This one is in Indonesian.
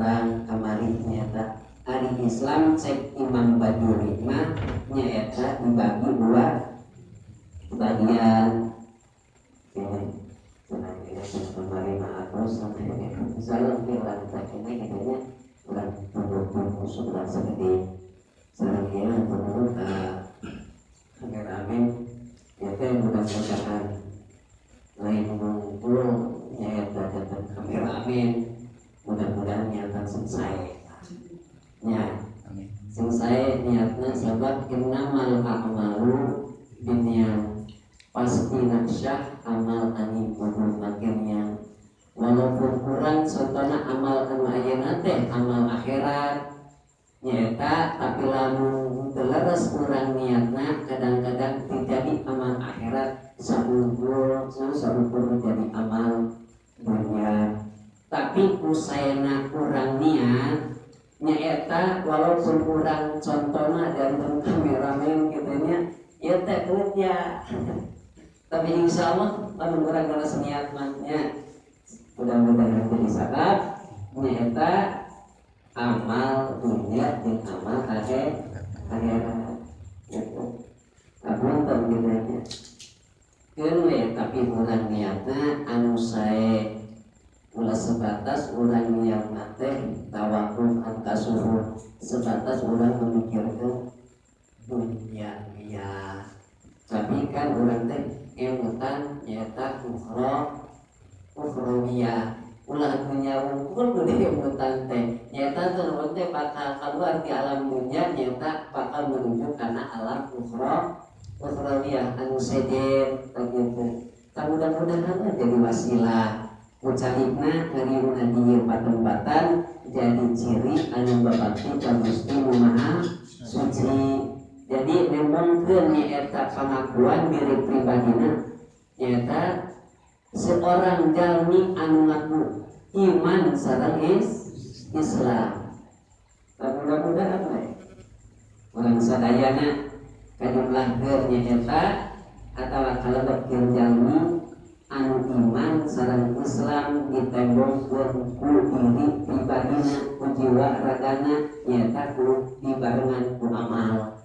urang kamari nyata ari Islam cek Imam Bajuri mah nyaeta dibagi dua bagian. Kemarin mah aku sampai misalnya orang tak ini katanya orang pendukung sebelah segede sarang dia menurut agar amin ya kan mudah-mudahan lain mengumpul nyata datang kamera amin mudah-mudahan niatan selesai ya selesai niatnya sebab innamal a'malu binniyat pasti naksyah amal ani kudu makinnya walaupun kurang contohnya amal anu ayeuna teh amal akhirat nyata tapi lamun teleres kurang niatna kadang-kadang terjadi amal akhirat saukur jadi amal dunia tapi usayana kurang niat nyata walaupun kurang contohnya dan kameramen gitunya ya teh ya tapi insya Allah lamun kurang karena seniat mahnya mudah-mudahan jadi sabab nyata amal dunia dan amal akhirat gitu. Abunten gitu aja. Kewe tapi urang niatna anu sae ulah sebatas urang niat teh tawakul an kasuhur sebatas urang memikirkan dunia ya. Tapi kan urang teh emutan nyata ukhrawiyah ulah dunia pun gede emutan teh nyata tuh teh bakal keluar di alam dunia nyata bakal menuju karena alam ukhrawiyah anu sejen begitu. Mudah-mudahan jadi wasilah ucapna ngariuna di patempatan jadi ciri anu babakti ka Gusti Maha Suci. Jadi memang ke nyata pengakuan diri pribadina nyata seorang jalmi anu ngaku iman sareng Islam. Mudah-mudahan orang sadayana kajumlah keur nyata atawa kalebet keur jalmi anu iman sareng Islam ditembongkeun ku diri pribadina ku jiwa ragana nyata ku dibarengan ku amal.